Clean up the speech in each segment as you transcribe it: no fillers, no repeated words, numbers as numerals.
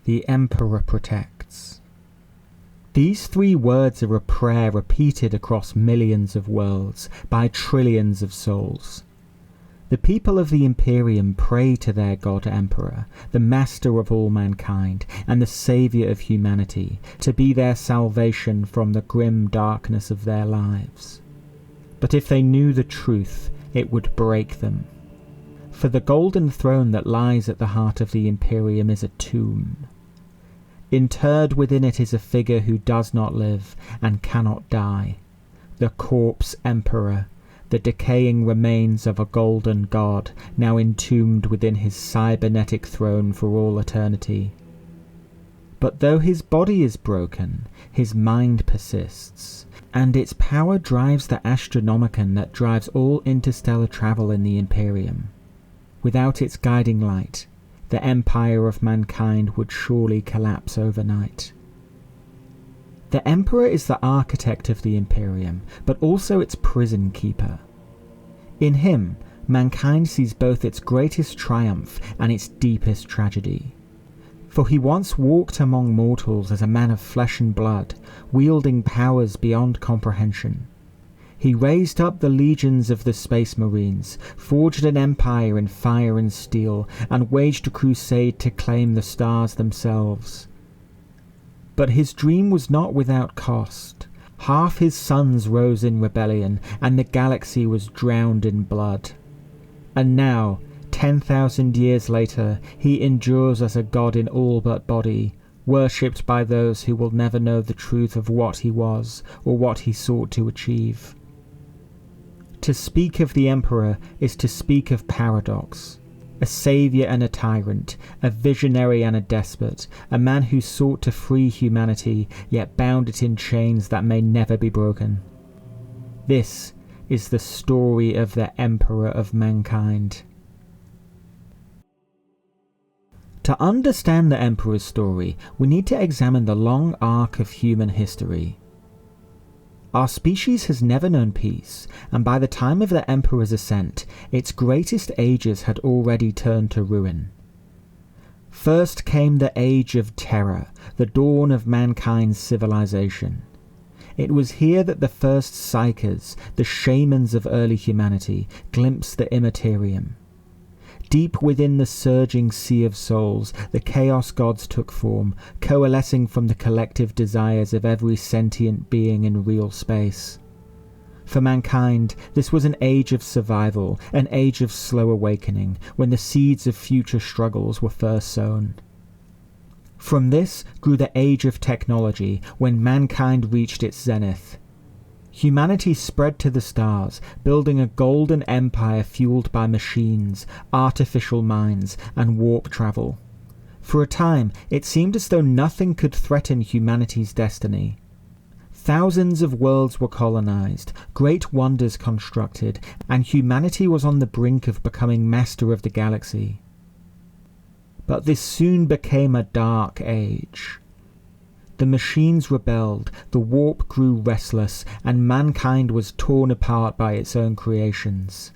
The Emperor protects. These 3 words are a prayer repeated across millions of worlds by trillions of souls. The people of the Imperium pray to their god Emperor, the master of all mankind and the saviour of humanity, to be their salvation from the grim darkness of their lives. But if they knew the truth, it would break them. For the golden throne that lies at the heart of the Imperium is a tomb. Interred within it is a figure who does not live and cannot die, the corpse emperor, the decaying remains of a golden god now entombed within his cybernetic throne for all eternity. But though his body is broken, his mind persists, and its power drives the Astronomican that drives all interstellar travel in the Imperium. Without its guiding light, the empire of mankind would surely collapse overnight. The Emperor is the architect of the Imperium, but also its prison keeper. In him, mankind sees both its greatest triumph and its deepest tragedy. For he once walked among mortals as a man of flesh and blood, wielding powers beyond comprehension. He raised up the legions of the Space Marines, forged an empire in fire and steel, and waged a crusade to claim the stars themselves. But his dream was not without cost. Half his sons rose in rebellion, and the galaxy was drowned in blood. And now, 10,000 years later, he endures as a god in all but body, worshipped by those who will never know the truth of what he was or what he sought to achieve. To speak of the Emperor is to speak of paradox. A saviour and a tyrant, a visionary and a despot, a man who sought to free humanity, yet bound it in chains that may never be broken. This is the story of the Emperor of mankind. To understand the Emperor's story, we need to examine the long arc of human history. Our species has never known peace, and by the time of the Emperor's ascent, its greatest ages had already turned to ruin. First came the Age of Terror, the dawn of mankind's civilization. It was here that the first psychers, the shamans of early humanity, glimpsed the immaterium. Deep within the surging sea of souls, the chaos gods took form, coalescing from the collective desires of every sentient being in real space. For mankind, this was an age of survival, an age of slow awakening, when the seeds of future struggles were first sown. From this grew the age of technology, when mankind reached its zenith. Humanity spread to the stars, building a golden empire fueled by machines, artificial minds, and warp travel. For a time, it seemed as though nothing could threaten humanity's destiny. Thousands of worlds were colonized, great wonders constructed, and humanity was on the brink of becoming master of the galaxy. But this soon became a dark age. The machines rebelled, the warp grew restless, and mankind was torn apart by its own creations.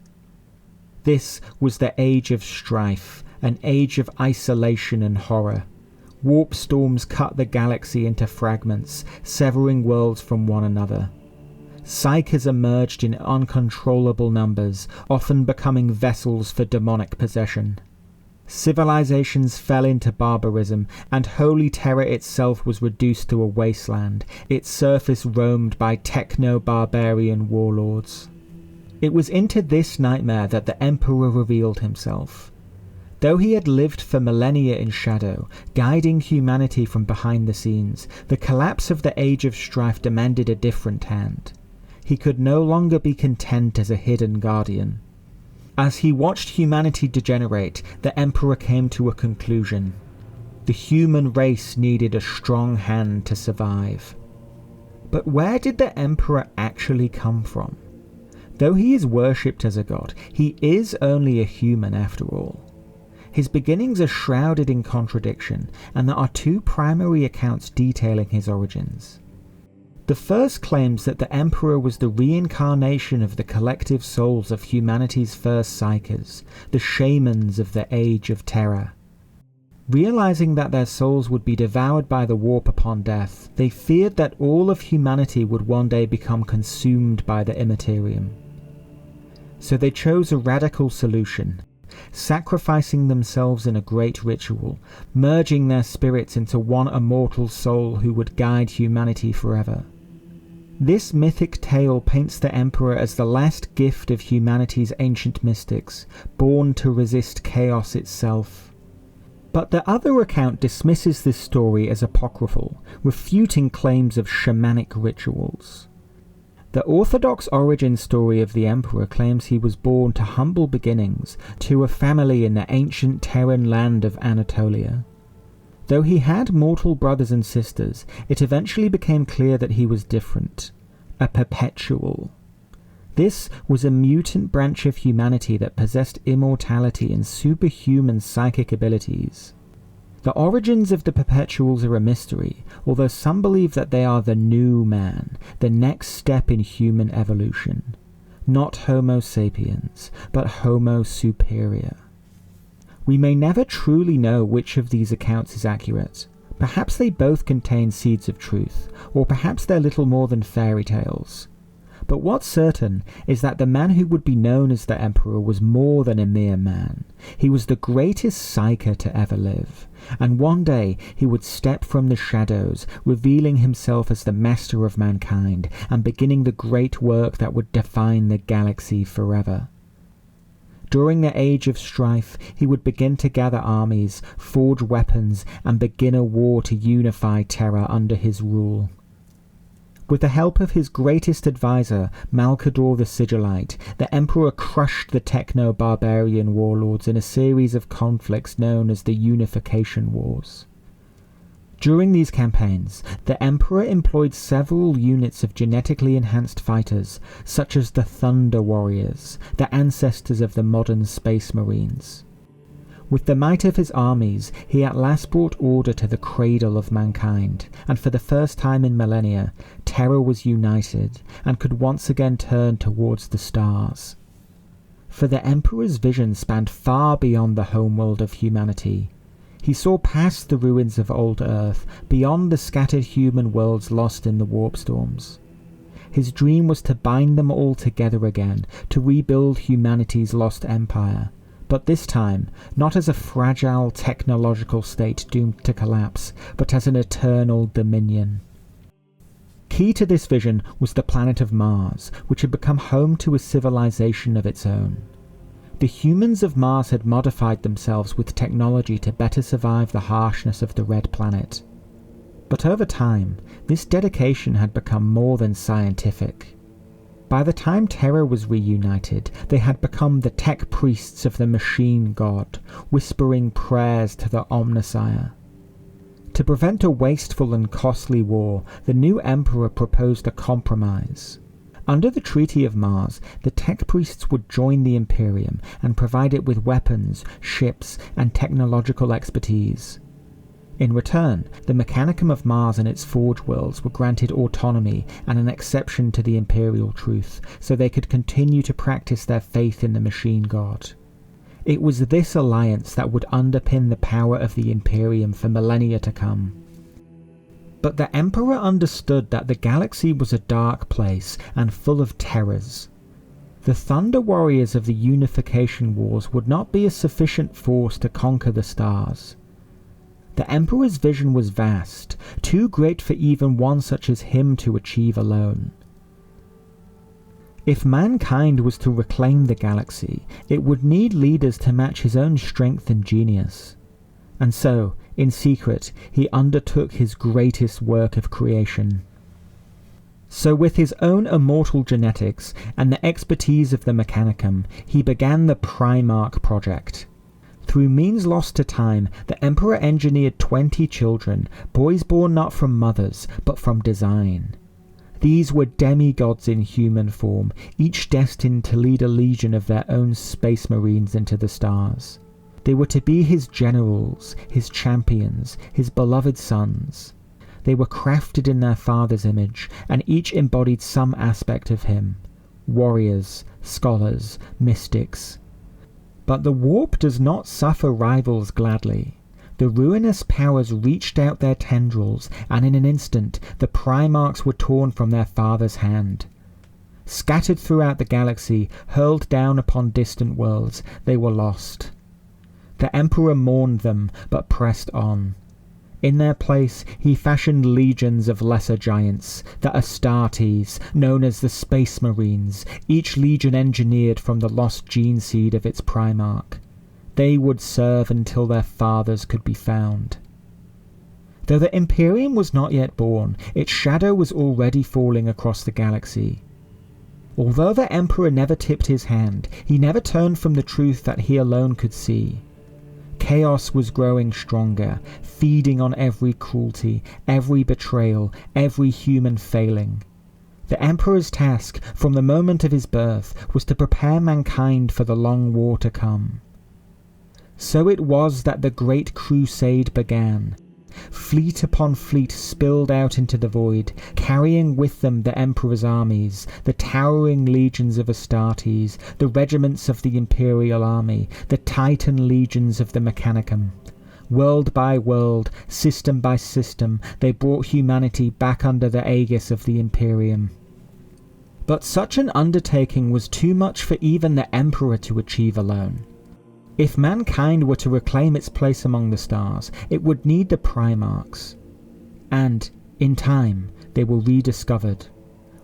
This was the age of strife, an age of isolation and horror. Warp storms cut the galaxy into fragments, severing worlds from one another. Psychers emerged in uncontrollable numbers, often becoming vessels for demonic possession. Civilizations fell into barbarism, and Holy Terror itself was reduced to a wasteland, its surface roamed by techno-barbarian warlords. It was into this nightmare that the Emperor revealed himself. Though he had lived for millennia in shadow, guiding humanity from behind the scenes, the collapse of the Age of Strife demanded a different hand. He could no longer be content as a hidden guardian. As he watched humanity degenerate, the Emperor came to a conclusion. The human race needed a strong hand to survive. But where did the Emperor actually come from? Though he is worshipped as a god, he is only a human after all. His beginnings are shrouded in contradiction, and there are 2 primary accounts detailing his origins. The first claims that the Emperor was the reincarnation of the collective souls of humanity's first psychers, the shamans of the Age of Terror. Realizing that their souls would be devoured by the warp upon death, they feared that all of humanity would one day become consumed by the Imperium. So they chose a radical solution, sacrificing themselves in a great ritual, merging their spirits into one immortal soul who would guide humanity forever. This mythic tale paints the Emperor as the last gift of humanity's ancient mystics, born to resist chaos itself. But the other account dismisses this story as apocryphal, refuting claims of shamanic rituals. The orthodox origin story of the Emperor claims he was born to humble beginnings to a family in the ancient Terran land of Anatolia. Though he had mortal brothers and sisters, it eventually became clear that he was different, a perpetual. This was a mutant branch of humanity that possessed immortality and superhuman psychic abilities. The origins of the Perpetuals are a mystery, although some believe that they are the new man, the next step in human evolution. Not Homo sapiens, but Homo superior. We may never truly know which of these accounts is accurate. Perhaps they both contain seeds of truth, or perhaps they're little more than fairy tales. But what's certain is that the man who would be known as the Emperor was more than a mere man. He was the greatest psyker to ever live, and one day he would step from the shadows, revealing himself as the master of mankind, and beginning the great work that would define the galaxy forever. During the age of strife, he would begin to gather armies, forge weapons, and begin a war to unify Terra under his rule. With the help of his greatest advisor, Malkador the Sigillite, the Emperor crushed the techno-barbarian warlords in a series of conflicts known as the Unification Wars. During these campaigns, the Emperor employed several units of genetically enhanced fighters, such as the Thunder Warriors, the ancestors of the modern Space Marines. With the might of his armies, he at last brought order to the cradle of mankind, and for the first time in millennia, Terra was united, and could once again turn towards the stars. For the Emperor's vision spanned far beyond the homeworld of humanity. He saw past the ruins of old Earth, beyond the scattered human worlds lost in the warp storms. His dream was to bind them all together again, to rebuild humanity's lost empire. But this time, not as a fragile technological state doomed to collapse, but as an eternal dominion. Key to this vision was the planet of Mars, which had become home to a civilization of its own. The humans of Mars had modified themselves with technology to better survive the harshness of the red planet. But over time, this dedication had become more than scientific. By the time Terra was reunited, they had become the tech priests of the machine god, whispering prayers to the Omnissiah. To prevent a wasteful and costly war, the new Emperor proposed a compromise. Under the Treaty of Mars, the tech priests would join the Imperium and provide it with weapons, ships, and technological expertise. In return, the Mechanicum of Mars and its forge worlds were granted autonomy and an exception to the imperial truth, so they could continue to practice their faith in the machine god. It was this alliance that would underpin the power of the Imperium for millennia to come. But the Emperor understood that the galaxy was a dark place and full of terrors. The Thunder Warriors of the Unification Wars would not be a sufficient force to conquer the stars. The Emperor's vision was vast, too great for even one such as him to achieve alone. If mankind was to reclaim the galaxy, it would need leaders to match his own strength and genius. And so, in secret, he undertook his greatest work of creation. So with his own immortal genetics and the expertise of the Mechanicum, he began the Primarch project. Through means lost to time, the Emperor engineered 20 children, boys born not from mothers, but from design. These were demigods in human form, each destined to lead a legion of their own space marines into the stars. They were to be his generals, his champions, his beloved sons. They were crafted in their father's image, and each embodied some aspect of him. Warriors, scholars, mystics. But the warp does not suffer rivals gladly. The ruinous powers reached out their tendrils, and in an instant the Primarchs were torn from their father's hand. Scattered throughout the galaxy, hurled down upon distant worlds, they were lost. The Emperor mourned them, but pressed on. In their place, he fashioned legions of lesser giants, the Astartes, known as the Space Marines, each legion engineered from the lost gene seed of its Primarch. They would serve until their fathers could be found. Though the Imperium was not yet born, its shadow was already falling across the galaxy. Although the Emperor never tipped his hand, he never turned from the truth that he alone could see. Chaos was growing stronger, feeding on every cruelty, every betrayal, every human failing. The Emperor's task, from the moment of his birth, was to prepare mankind for the long war to come. So it was that the Great Crusade began. Fleet upon fleet spilled out into the void, carrying with them the Emperor's armies, the towering legions of Astartes, the regiments of the Imperial army, the Titan legions of the Mechanicum. World by world, system by system, they brought humanity back under the aegis of the Imperium. But such an undertaking was too much for even the Emperor to achieve alone. If mankind were to reclaim its place among the stars, it would need the Primarchs. And, in time, they were rediscovered.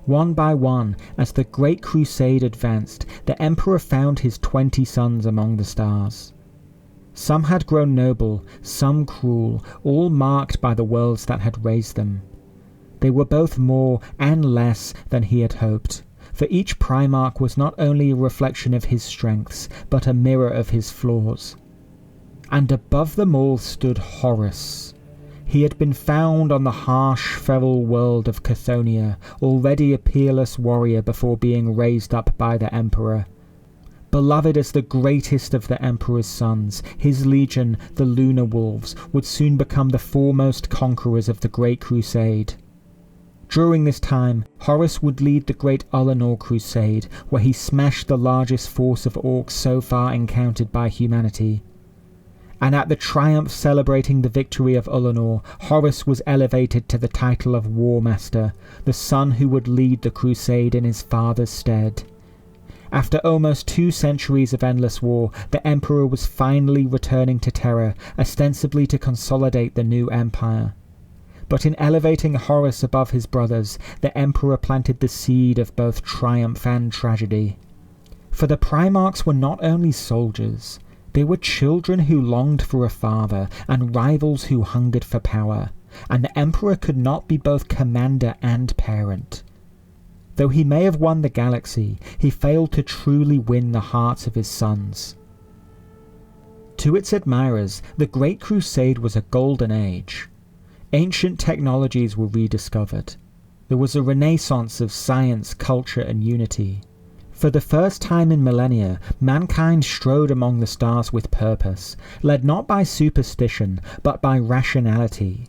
One by one, as the Great Crusade advanced, the Emperor found his 20 sons among the stars. Some had grown noble, some cruel, all marked by the worlds that had raised them. They were both more and less than he had hoped. For each Primarch was not only a reflection of his strengths, but a mirror of his flaws. And above them all stood Horus. He had been found on the harsh, feral world of Chthoniya, already a peerless warrior before being raised up by the Emperor. Beloved as the greatest of the Emperor's sons, his legion, the Lunar Wolves, would soon become the foremost conquerors of the Great Crusade. During this time, Horus would lead the Great Ullanor Crusade, where he smashed the largest force of orcs so far encountered by humanity. And at the triumph celebrating the victory of Ullanor, Horus was elevated to the title of War Master, the son who would lead the crusade in his father's stead. After almost 2 centuries of endless war, the Emperor was finally returning to Terra, ostensibly to consolidate the new empire. But in elevating Horus above his brothers, the Emperor planted the seed of both triumph and tragedy. For the Primarchs were not only soldiers, they were children who longed for a father, and rivals who hungered for power, and the Emperor could not be both commander and parent. Though he may have won the galaxy, he failed to truly win the hearts of his sons. To its admirers, the Great Crusade was a golden age. Ancient technologies were rediscovered. There was a renaissance of science, culture, and unity. For the first time in millennia, mankind strode among the stars with purpose, led not by superstition, but by rationality.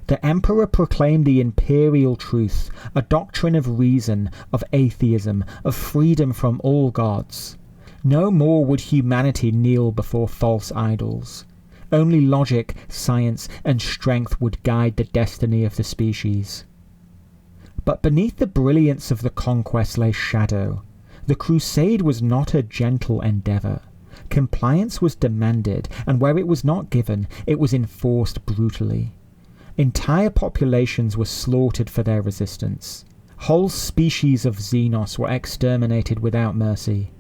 The Emperor proclaimed the imperial truth, a doctrine of reason, of atheism, of freedom from all gods. No more would humanity kneel before false idols. Only logic, science, and strength would guide the destiny of the species. But beneath the brilliance of the conquest lay shadow. The crusade was not a gentle endeavour. Compliance was demanded, and where it was not given, it was enforced brutally. Entire populations were slaughtered for their resistance. Whole species of Xenos were exterminated without mercy.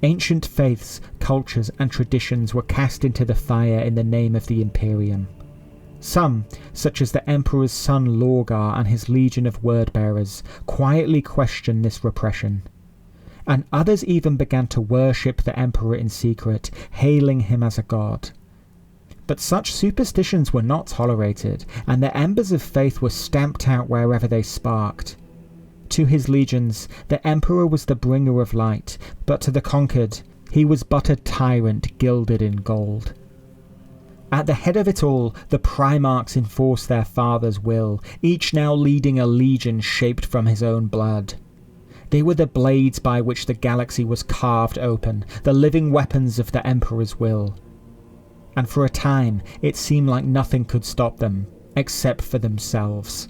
Ancient faiths, cultures, and traditions were cast into the fire in the name of the Imperium. Some, such as the Emperor's son Lorgar and his legion of word-bearers, quietly questioned this repression. And others even began to worship the Emperor in secret, hailing him as a god. But such superstitions were not tolerated, and the embers of faith were stamped out wherever they sparked. To his legions, the Emperor was the bringer of light, but to the conquered, he was but a tyrant gilded in gold. At the head of it all, the Primarchs enforced their father's will, each now leading a legion shaped from his own blood. They were the blades by which the galaxy was carved open, the living weapons of the Emperor's will. and for a time it seemed like nothing could stop them, except for themselves.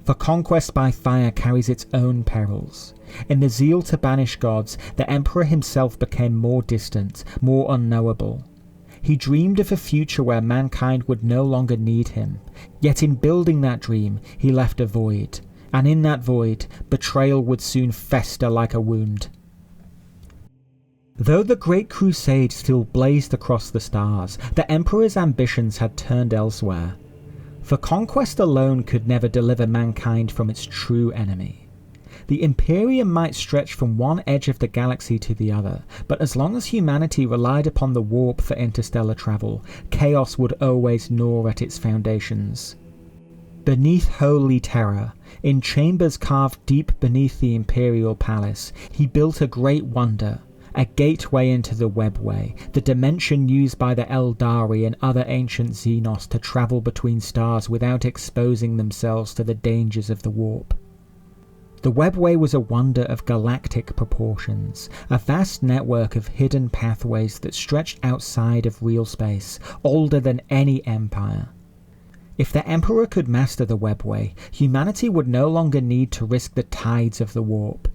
For conquest by fire carries its own perils. In the zeal to banish gods, the Emperor himself became more distant, more unknowable. He dreamed of a future where mankind would no longer need him, yet in building that dream he left a void, and in that void betrayal would soon fester like a wound. Though the Great Crusade still blazed across the stars, the Emperor's ambitions had turned elsewhere. For conquest alone could never deliver mankind from its true enemy. The Imperium might stretch from one edge of the galaxy to the other, but as long as humanity relied upon the warp for interstellar travel, chaos would always gnaw at its foundations. Beneath holy terror, in chambers carved deep beneath the Imperial Palace, he built a great wonder, a gateway into the webway, the dimension used by the Eldari and other ancient Xenos to travel between stars without exposing themselves to the dangers of the warp. The webway was a wonder of galactic proportions, a vast network of hidden pathways that stretched outside of real space, older than any empire. If the Emperor could master the webway, humanity would no longer need to risk the tides of the warp.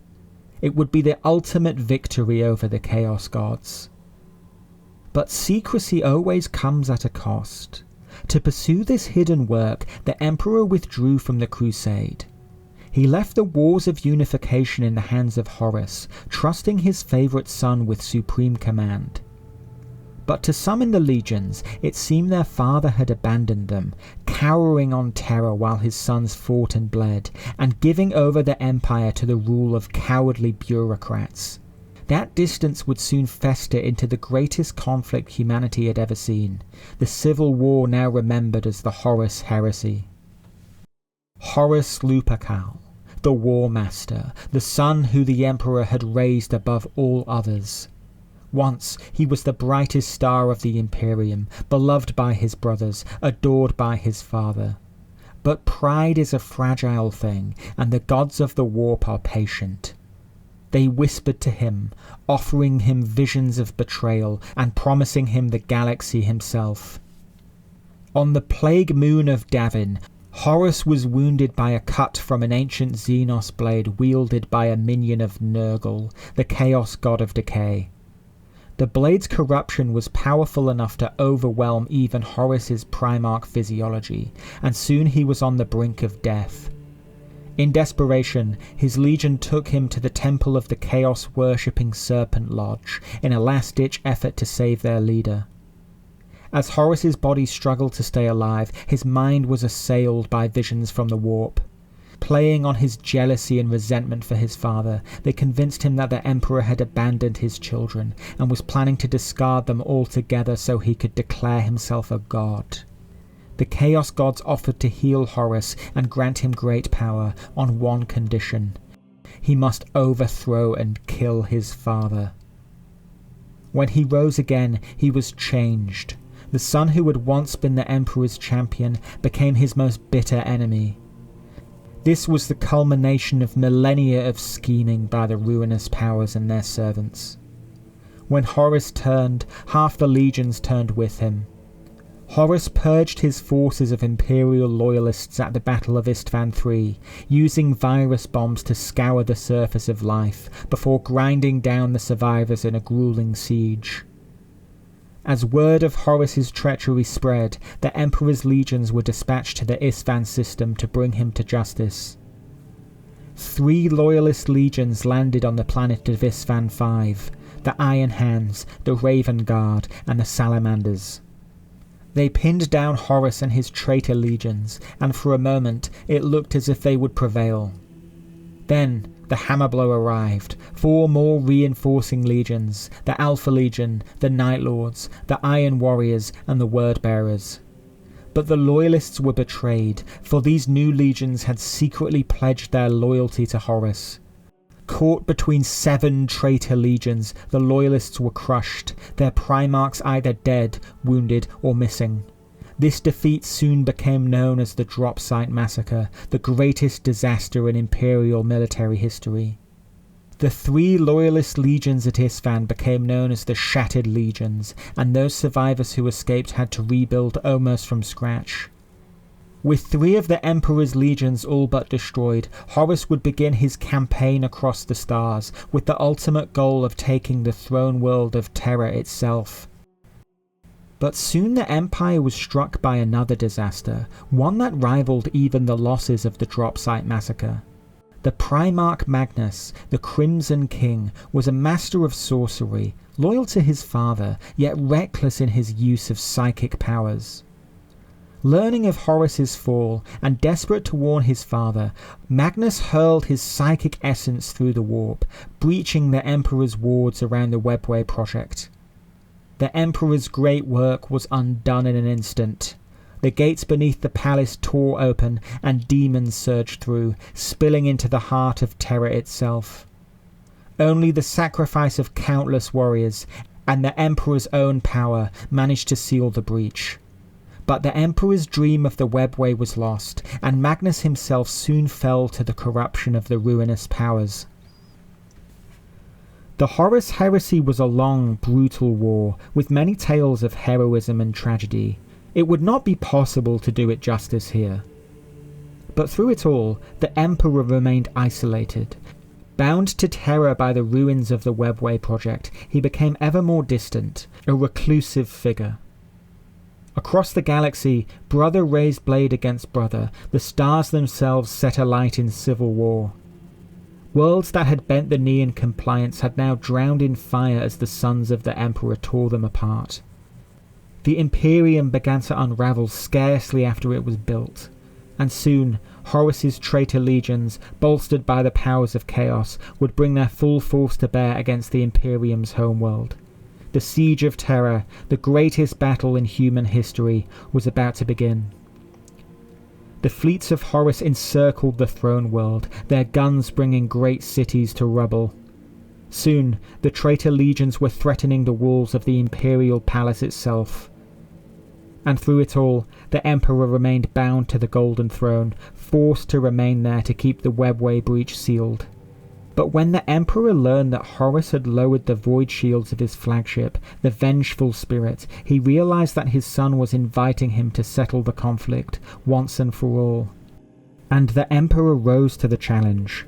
It would be the ultimate victory over the Chaos Gods. But secrecy always comes at a cost. To pursue this hidden work, the Emperor withdrew from the Crusade. He left the wars of unification in the hands of Horus, trusting his favourite son with supreme command. But to some in the legions, it seemed their father had abandoned them, cowering on terror while his sons fought and bled, and giving over the empire to the rule of cowardly bureaucrats. That distance would soon fester into the greatest conflict humanity had ever seen, the civil war now remembered as the Horus Heresy. Horus Lupercal, the War Master, the son who the Emperor had raised above all others. Once he was the brightest star of the Imperium, beloved by his brothers, adored by his father. But pride is a fragile thing, and the gods of the warp are patient. They whispered to him, offering him visions of betrayal and promising him the galaxy himself. On the plague moon of Davin, Horus was wounded by a cut from an ancient Xenos blade wielded by a minion of Nurgle, the chaos god of decay. The blade's corruption was powerful enough to overwhelm even Horus's Primarch physiology, and soon he was on the brink of death. In desperation, his legion took him to the temple of the chaos-worshipping Serpent Lodge in a last-ditch effort to save their leader. As Horus's body struggled to stay alive, his mind was assailed by visions from the warp. Playing on his jealousy and resentment for his father, they convinced him that the Emperor had abandoned his children and was planning to discard them altogether so he could declare himself a god. The Chaos Gods offered to heal Horus and grant him great power on one condition: he must overthrow and kill his father. When he rose again, he was changed. The son who had once been the Emperor's champion became his most bitter enemy. This was the culmination of millennia of scheming by the ruinous powers and their servants. When Horus turned, half the legions turned with him. Horus purged his forces of Imperial loyalists at the Battle of Istvan III, using virus bombs to scour the surface of life, before grinding down the survivors in a grueling siege. As word of Horus's treachery spread, the Emperor's legions were dispatched to the Istvan system to bring him to justice. 3 loyalist legions landed on the planet of Istvan V, the Iron Hands, the Raven Guard, and the Salamanders. They pinned down Horus and his traitor legions, and for a moment it looked as if they would prevail. Then the hammer blow arrived, 4 more reinforcing legions, the Alpha Legion, the Night Lords, the Iron Warriors, and the Word Bearers. But the Loyalists were betrayed, for these new legions had secretly pledged their loyalty to Horus. Caught between 7 traitor legions, the Loyalists were crushed, their Primarchs either dead, wounded, or missing. This defeat soon became known as the Drop Site Massacre, the greatest disaster in Imperial military history. The 3 loyalist legions at Isfahan became known as the Shattered Legions, and those survivors who escaped had to rebuild almost from scratch. With 3 of the Emperor's legions all but destroyed, Horus would begin his campaign across the stars, with the ultimate goal of taking the throne world of Terra itself. But soon the Empire was struck by another disaster, one that rivaled even the losses of the Drop Site Massacre. The Primarch Magnus, the Crimson King, was a master of sorcery, loyal to his father, yet reckless in his use of psychic powers. Learning of Horus's fall, and desperate to warn his father, Magnus hurled his psychic essence through the warp, breaching the Emperor's wards around the Webway project. The Emperor's great work was undone in an instant. The gates beneath the palace tore open, and demons surged through, spilling into the heart of Terra itself. Only the sacrifice of countless warriors, and the Emperor's own power, managed to seal the breach. But the Emperor's dream of the Webway was lost, and Magnus himself soon fell to the corruption of the ruinous powers. The Horus Heresy was a long, brutal war, with many tales of heroism and tragedy. It would not be possible to do it justice here. But through it all, the Emperor remained isolated. Bound to terror by the ruins of the Webway project, he became ever more distant, a reclusive figure. Across the galaxy, brother raised blade against brother, the stars themselves set alight in civil war. Worlds that had bent the knee in compliance had now drowned in fire as the sons of the Emperor tore them apart. The Imperium began to unravel scarcely after it was built, and soon Horus's traitor legions, bolstered by the powers of chaos, would bring their full force to bear against the Imperium's homeworld. The Siege of Terra, the greatest battle in human history, was about to begin. The fleets of Horus encircled the throne world, their guns bringing great cities to rubble. Soon, the traitor legions were threatening the walls of the imperial palace itself. And through it all, the Emperor remained bound to the Golden Throne, forced to remain there to keep the Webway breach sealed. But when the Emperor learned that Horus had lowered the void shields of his flagship, the Vengeful Spirit, he realized that his son was inviting him to settle the conflict, once and for all. And the Emperor rose to the challenge.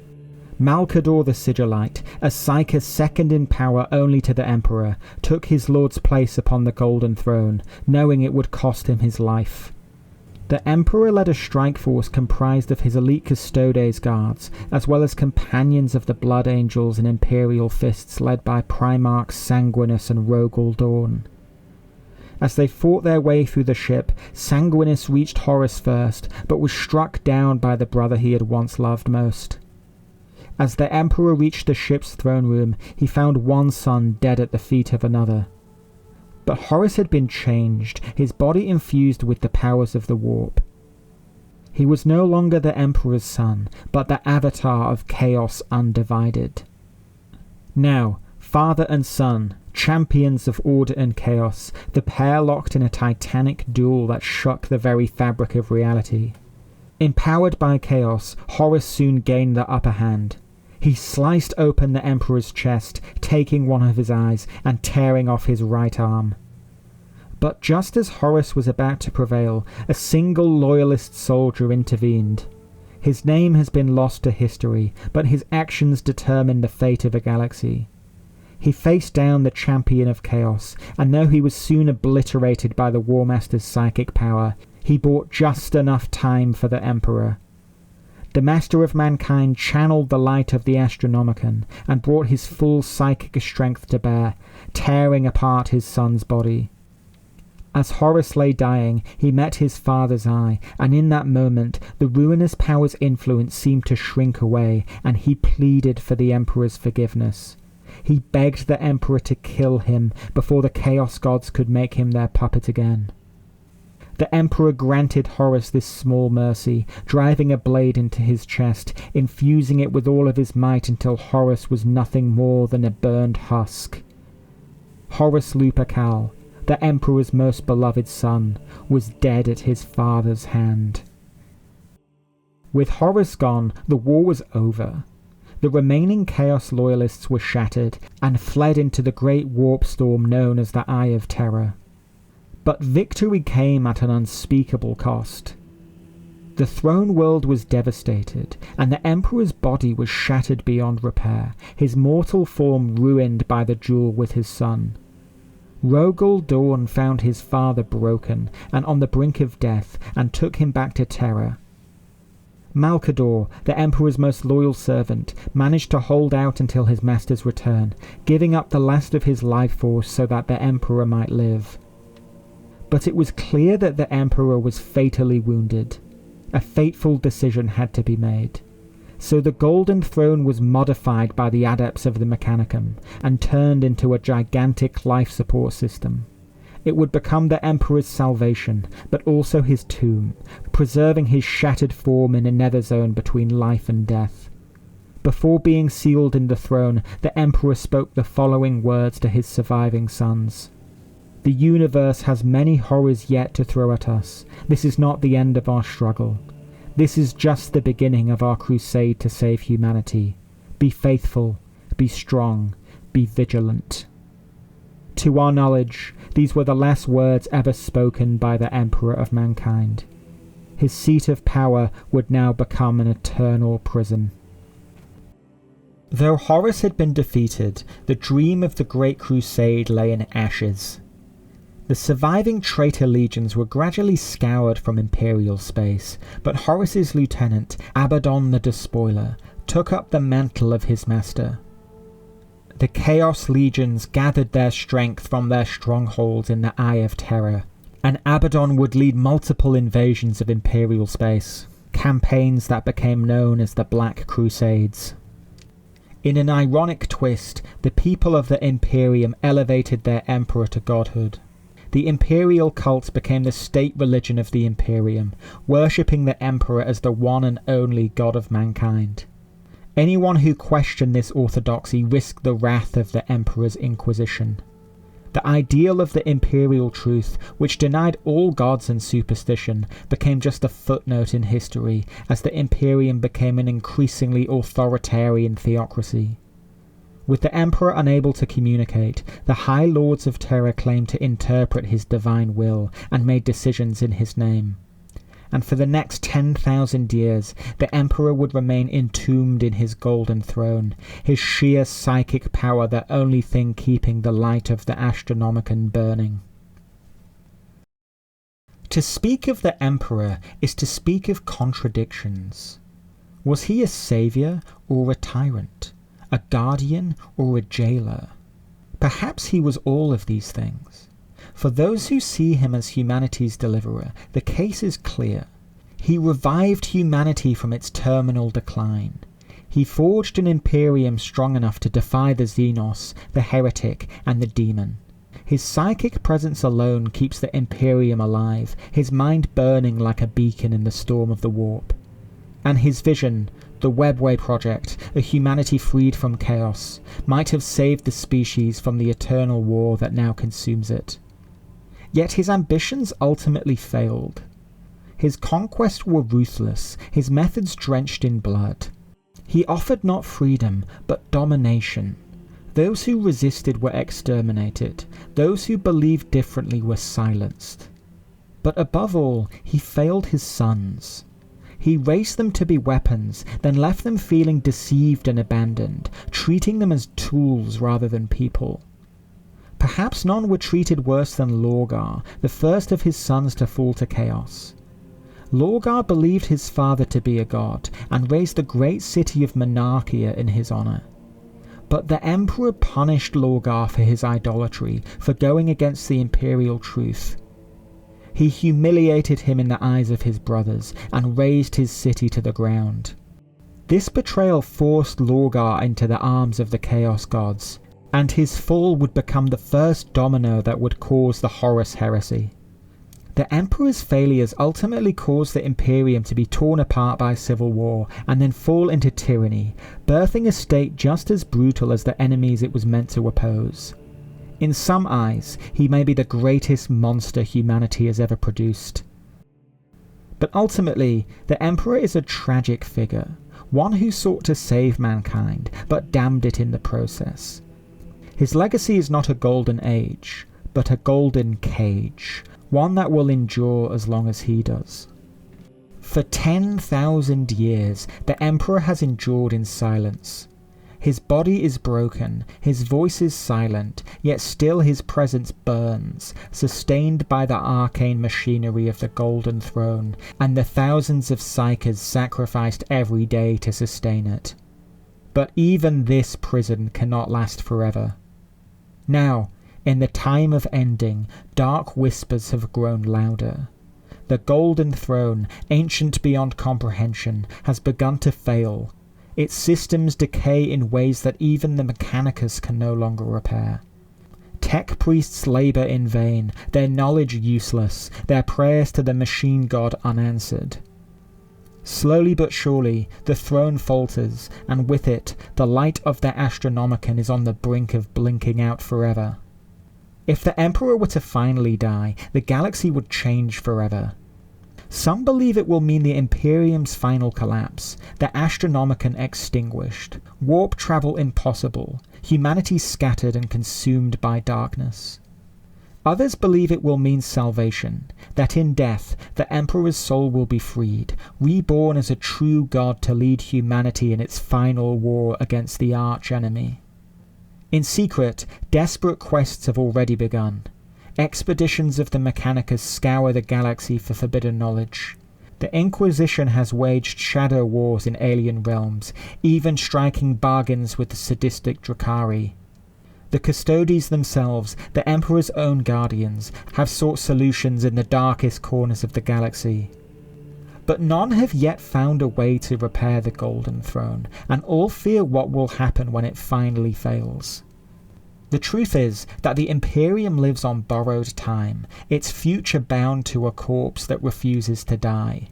Malcador the Sigillite, a psyker second in power only to the Emperor, took his lord's place upon the Golden Throne, knowing it would cost him his life. The Emperor led a strike force comprised of his elite Custodes guards, as well as companions of the Blood Angels and Imperial Fists led by Primarchs Sanguinus and Rogel Dawn. As they fought their way through the ship, Sanguinus reached Horus first, but was struck down by the brother he had once loved most. As the Emperor reached the ship's throne room, he found one son dead at the feet of another. But Horus had been changed, his body infused with the powers of the warp. He was no longer the Emperor's son, but the avatar of chaos undivided. Now, father and son, champions of order and chaos, the pair locked in a titanic duel that shook the very fabric of reality. Empowered by chaos, Horus soon gained the upper hand. He sliced open the Emperor's chest, taking one of his eyes and tearing off his right arm. But just as Horus was about to prevail, a single loyalist soldier intervened. His name has been lost to history, but his actions determine the fate of a galaxy. He faced down the champion of chaos, and though he was soon obliterated by the War Master's psychic power, he bought just enough time for the Emperor. The Master of Mankind channeled the light of the Astronomican and brought his full psychic strength to bear, tearing apart his son's body. As Horus lay dying, he met his father's eye, and in that moment the ruinous power's influence seemed to shrink away, and he pleaded for the Emperor's forgiveness. He begged the Emperor to kill him before the Chaos Gods could make him their puppet again. The Emperor granted Horus this small mercy, driving a blade into his chest, infusing it with all of his might until Horus was nothing more than a burned husk. Horus Lupercal, the Emperor's most beloved son, was dead at his father's hand. With Horus gone, the war was over. the remaining Chaos Loyalists were shattered and fled into the great warp storm known as the Eye of Terror. But victory came at an unspeakable cost. The throne world was devastated, and the Emperor's body was shattered beyond repair, his mortal form ruined by the duel with his son. Rogel Dawn found his father broken and on the brink of death, and took him back to Terra. Malcador, the Emperor's most loyal servant, managed to hold out until his master's return, giving up the last of his life force so that the Emperor might live. But it was clear that the Emperor was fatally wounded. A fateful decision had to be made. So the Golden Throne was modified by the adepts of the Mechanicum and turned into a gigantic life support system. It would become the Emperor's salvation, but also his tomb, preserving his shattered form in a nether zone between life and death. Before being sealed in the throne, the Emperor spoke the following words to his surviving sons. "The universe has many horrors yet to throw at us. This is not the end of our struggle. This is just the beginning of our crusade to save humanity. Be faithful, be strong, be vigilant." To our knowledge, these were the last words ever spoken by the Emperor of mankind. His seat of power would now become an eternal prison. Though Horus had been defeated, the dream of the Great Crusade lay in ashes. The surviving traitor legions were gradually scoured from Imperial space, but Horus's lieutenant, Abaddon the Despoiler, took up the mantle of his master. The Chaos Legions gathered their strength from their strongholds in the Eye of Terror, and Abaddon would lead multiple invasions of Imperial space, campaigns that became known as the Black Crusades. In an ironic twist, the people of the Imperium elevated their emperor to godhood. The imperial cult became the state religion of the Imperium, worshipping the emperor as the one and only god of mankind. Anyone who questioned this orthodoxy risked the wrath of the emperor's inquisition. The ideal of the imperial truth, which denied all gods and superstition, became just a footnote in history as the Imperium became an increasingly authoritarian theocracy. With the Emperor unable to communicate, the High Lords of Terror claimed to interpret his divine will and made decisions in his name. And for the next 10,000 years, the Emperor would remain entombed in his golden throne, his sheer psychic power the only thing keeping the light of the Astronomican burning. To speak of the Emperor is to speak of contradictions. Was he a savior or a tyrant? A guardian or a jailer? Perhaps he was all of these things. For those who see him as humanity's deliverer, the case is clear. He revived humanity from its terminal decline. He forged an Imperium strong enough to defy the Xenos, the heretic, and the demon. His psychic presence alone keeps the Imperium alive, his mind burning like a beacon in the storm of the warp. And his vision, the Webway Project, a humanity freed from chaos, might have saved the species from the eternal war that now consumes it. Yet his ambitions ultimately failed. His conquests were ruthless, his methods drenched in blood. He offered not freedom, but domination. Those who resisted were exterminated. Those who believed differently were silenced. But above all, he failed his sons. He raised them to be weapons, then left them feeling deceived and abandoned, treating them as tools rather than people. Perhaps none were treated worse than Lorgar, the first of his sons to fall to chaos. Lorgar believed his father to be a god, and raised the great city of Monarchia in his honor. But the Emperor punished Lorgar for his idolatry, for going against the imperial truth. He humiliated him in the eyes of his brothers, and razed his city to the ground. This betrayal forced Lorgar into the arms of the Chaos Gods, and his fall would become the first domino that would cause the Horus heresy. The Emperor's failures ultimately caused the Imperium to be torn apart by civil war, and then fall into tyranny, birthing a state just as brutal as the enemies it was meant to oppose. In some eyes, he may be the greatest monster humanity has ever produced. But ultimately, the Emperor is a tragic figure, one who sought to save mankind, but damned it in the process. His legacy is not a golden age, but a golden cage, one that will endure as long as he does. For 10,000 years, the Emperor has endured in silence. His body is broken, his voice is silent, yet still his presence burns, sustained by the arcane machinery of the Golden Throne, and the thousands of psykers sacrificed every day to sustain it. But even this prison cannot last forever. Now, in the time of ending, dark whispers have grown louder. The Golden Throne, ancient beyond comprehension, has begun to fail. Its systems decay in ways that even the Mechanicus can no longer repair. Tech priests labour in vain, their knowledge useless, their prayers to the machine god unanswered. Slowly but surely, the throne falters, and with it, the light of the Astronomican is on the brink of blinking out forever. If the Emperor were to finally die, the galaxy would change forever. Some believe it will mean the Imperium's final collapse, the Astronomican extinguished, warp travel impossible, humanity scattered and consumed by darkness. Others believe it will mean salvation, that in death the Emperor's soul will be freed, reborn as a true god to lead humanity in its final war against the arch-enemy. In secret, desperate quests have already begun. Expeditions of the Mechanicus scour the galaxy for forbidden knowledge. The Inquisition has waged shadow wars in alien realms, even striking bargains with the sadistic Drakari. The Custodes themselves, the Emperor's own guardians, have sought solutions in the darkest corners of the galaxy. But none have yet found a way to repair the Golden Throne, and all fear what will happen when it finally fails. The truth is that the Imperium lives on borrowed time, its future bound to a corpse that refuses to die.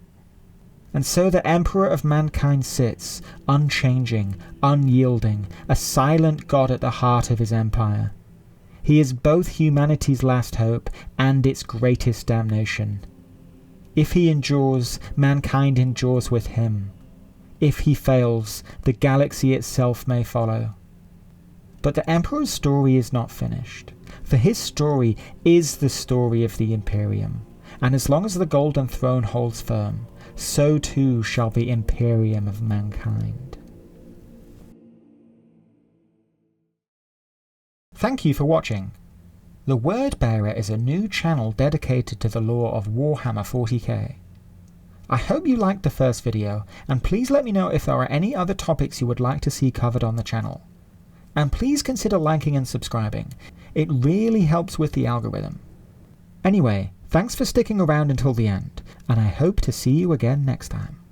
And so the Emperor of mankind sits, unchanging, unyielding, a silent god at the heart of his empire. He is both humanity's last hope and its greatest damnation. If he endures, mankind endures with him. If he fails, the galaxy itself may follow. But the Emperor's story is not finished, for his story is the story of the Imperium, and as long as the Golden Throne holds firm, so too shall the Imperium of mankind. Thank you for watching. The Word Bearer is a new channel dedicated to the lore of Warhammer 40K. I hope you liked the first video, and please let me know if there are any other topics you would like to see covered on the channel. And please consider liking and subscribing. It really helps with the algorithm. Anyway, thanks for sticking around until the end, and I hope to see you again next time.